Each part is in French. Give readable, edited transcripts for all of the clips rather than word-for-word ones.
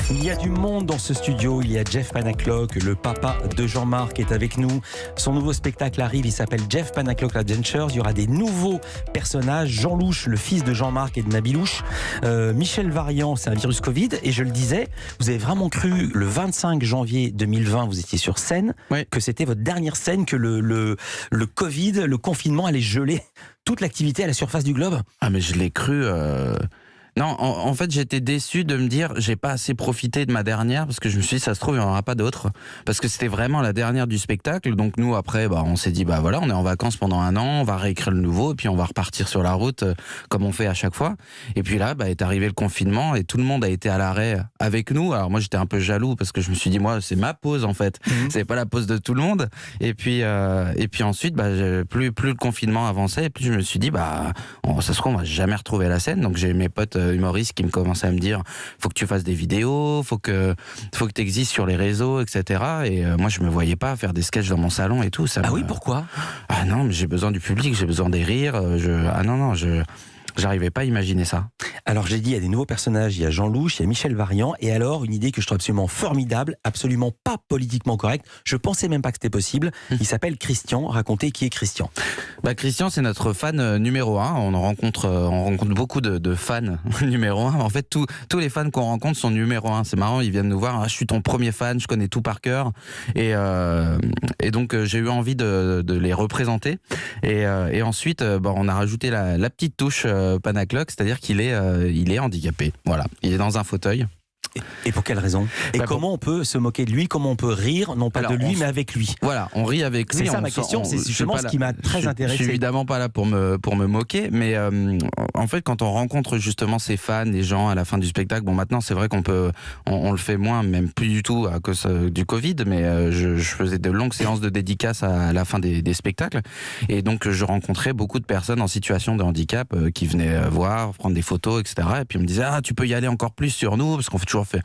Il y a du monde dans ce studio. Il y a Jeff Panaclock, le papa de Jean-Marc, est avec nous. Son nouveau spectacle arrive, il s'appelle Jeff Panaclock Adventures. Il y aura des nouveaux personnages. Jean Louche, le fils de Jean-Marc et de Nabilouche. Michel Variant, c'est un virus Covid. Et je le disais, vous avez vraiment cru le 25 janvier 2020, vous étiez sur scène, oui, que c'était votre dernière scène, que le Covid, le confinement allait geler toute l'activité à la surface du globe? Ah mais je l'ai cru... Non, en fait, j'étais déçu de me dire j'ai pas assez profité de ma dernière parce que je me suis dit ça se trouve il n'y en aura pas d'autres parce que c'était vraiment la dernière du spectacle. Donc nous après, on s'est dit voilà, on est en vacances pendant un an, on va réécrire le nouveau et puis on va repartir sur la route comme on fait à chaque fois. Et puis là, est arrivé le confinement et tout le monde a été à l'arrêt avec nous. Alors moi j'étais un peu jaloux parce que je me suis dit moi c'est ma pause en fait, c'est pas la pause de tout le monde. Et puis ensuite plus le confinement avançait et plus je me suis dit ça se trouve on va jamais retrouver la scène. Donc j'ai mes potes humoristes qui me commençaient à me dire faut que tu fasses des vidéos, faut que tu existes sur les réseaux, etc. Et moi je me voyais pas faire des sketchs dans mon salon et tout. Oui, pourquoi? Ah non, mais j'ai besoin du public, j'ai besoin des rires. J'arrivais pas à imaginer ça. Alors j'ai dit, il y a des nouveaux personnages, il y a Jean Louche, il y a Michel Variant, et alors une idée que je trouve absolument formidable, absolument pas politiquement correcte, je pensais même pas que c'était possible, il s'appelle Christian. Racontez qui est Christian. Christian, c'est notre fan numéro 1, on rencontre beaucoup de fans numéro 1, en fait tous les fans qu'on rencontre sont numéro 1, c'est marrant, ils viennent nous voir, je suis ton premier fan, je connais tout par cœur, et donc j'ai eu envie de les représenter, et ensuite on a rajouté la petite touche Panaclock, c'est-à-dire qu'il est handicapé. Voilà, il est dans un fauteuil. Et pour quelle raison? Et comment on peut se moquer de lui? Comment on peut rire, non pas de lui, mais avec lui? Voilà, on rit avec lui. C'est ça ma question, c'est justement ce qui m'a très intéressé. Je suis évidemment pas là pour me moquer, mais en fait, quand on rencontre justement ces fans, les gens à la fin du spectacle, maintenant c'est vrai on le fait moins, même plus du tout à cause du Covid, mais je faisais de longues séances de dédicaces à la fin des spectacles, et donc je rencontrais beaucoup de personnes en situation de handicap qui venaient voir, prendre des photos, etc. Et puis on me disait tu peux y aller encore plus sur nous, parce qu'on fait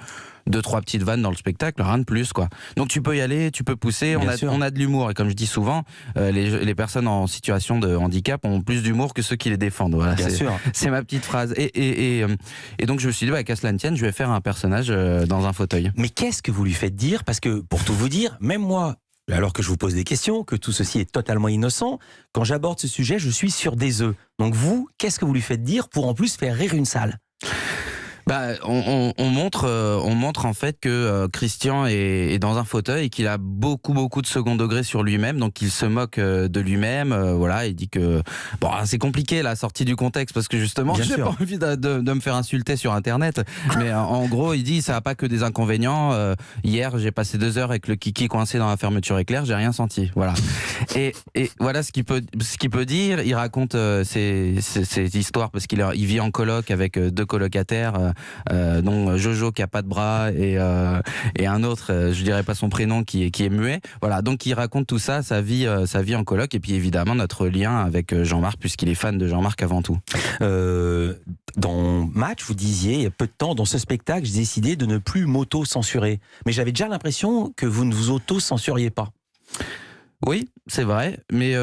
2-3 petites vannes dans le spectacle, rien de plus quoi. Donc tu peux y aller, tu peux pousser, on a de l'humour, et comme je dis souvent, les personnes en situation de handicap ont plus d'humour que ceux qui les défendent. Voilà, c'est ma petite phrase. Et donc je me suis dit qu'à cela ne tienne, je vais faire un personnage dans un fauteuil. Mais qu'est-ce que vous lui faites dire? Parce que pour tout vous dire, même moi, alors que je vous pose des questions, que tout ceci est totalement innocent, quand j'aborde ce sujet, je suis sur des œufs. Donc vous, qu'est-ce que vous lui faites dire pour en plus faire rire une salle? On montre en fait que Christian est dans un fauteuil et qu'il a beaucoup de second degré sur lui-même, donc il se moque de lui-même, il dit que c'est compliqué la sortie du contexte parce que justement j'ai pas envie de me faire insulter sur internet, mais en gros il dit ça n'a pas que des inconvénients. Hier j'ai passé 2 heures avec le kiki coincé dans la fermeture éclair, j'ai rien senti, voilà. Et voilà ce qu'il peut dire. Il raconte ses histoires parce qu'il vit en coloc avec 2 colocataires, dont Jojo qui a pas de bras et un autre, je dirais pas son prénom, qui est muet. Voilà, donc il raconte tout ça, sa vie en coloc, et puis évidemment notre lien avec Jean-Marc, puisqu'il est fan de Jean-Marc avant tout. Dans Match, vous disiez il y a peu de temps, dans ce spectacle, j'ai décidé de ne plus m'auto-censurer. Mais j'avais déjà l'impression que vous ne vous auto-censuriez pas. Oui, c'est vrai, mais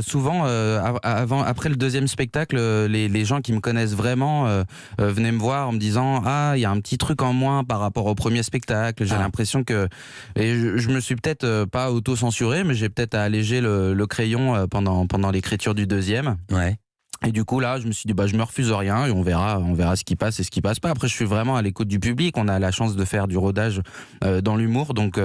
souvent, après le deuxième spectacle, les gens qui me connaissent vraiment venaient me voir en me disant il y a un petit truc en moins par rapport au premier spectacle. J'ai l'impression que, et je me suis peut-être pas auto-censuré, mais j'ai peut-être allégé le crayon pendant l'écriture du deuxième. Ouais. Et du coup là, je me suis dit je me refuse rien et on verra ce qui passe et ce qui passe pas. Après, je suis vraiment à l'écoute du public. On a la chance de faire du rodage dans l'humour, donc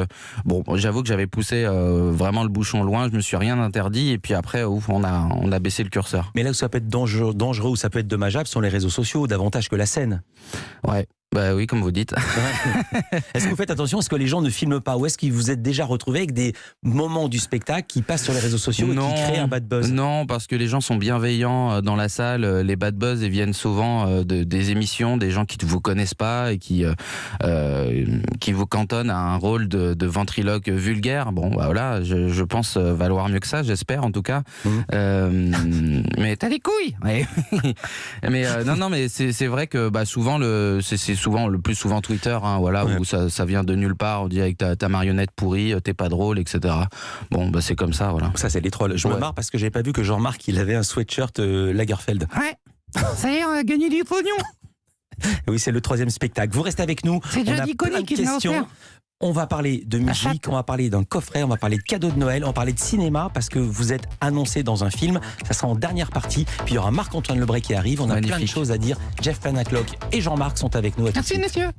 j'avoue que j'avais poussé vraiment le bouchon loin. Je me suis rien interdit et puis après, on a baissé le curseur. Mais là où ça peut être dangereux ou ça peut être dommageable, sont les réseaux sociaux davantage que la scène. Ouais. Oui, comme vous dites. Est-ce que vous faites attention à ce que les gens ne filment pas, ou est-ce que vous êtes déjà retrouvé avec des moments du spectacle qui passent sur les réseaux sociaux et qui créent un bad buzz? Non, parce que les gens sont bienveillants dans la salle. Les bad buzz ils viennent souvent des émissions, des gens qui ne vous connaissent pas et qui vous cantonnent à un rôle de ventriloque vulgaire. Voilà, je pense valoir mieux que ça, j'espère en tout cas. Mais t'as des couilles. Ouais. Mais non, mais c'est vrai que souvent c'est le plus souvent Twitter, où ça vient de nulle part, on dit avec ta marionnette pourrie, t'es pas drôle, etc. C'est comme ça, voilà. Ça, c'est les trolls. Je me marre parce que j'avais pas vu que Jean-Marc, il avait un sweatshirt Lagerfeld. Ouais, ça y est, on a gagné du pognon. Oui, c'est le 3e spectacle. Vous restez avec nous. C'est On a Johnny plein Conny de qui l'a questions. offert. On va parler de La chatte. musique, on va parler d'un coffret, on va parler de cadeaux de Noël, on va parler de cinéma parce que vous êtes annoncé dans un film. Ça sera en dernière partie. Puis il y aura Marc-Antoine Lebray qui arrive. On a plein de Magnifique. choses à dire. Jeff Panaclock et Jean-Marc sont avec nous. À tout de Merci, suite. messieurs.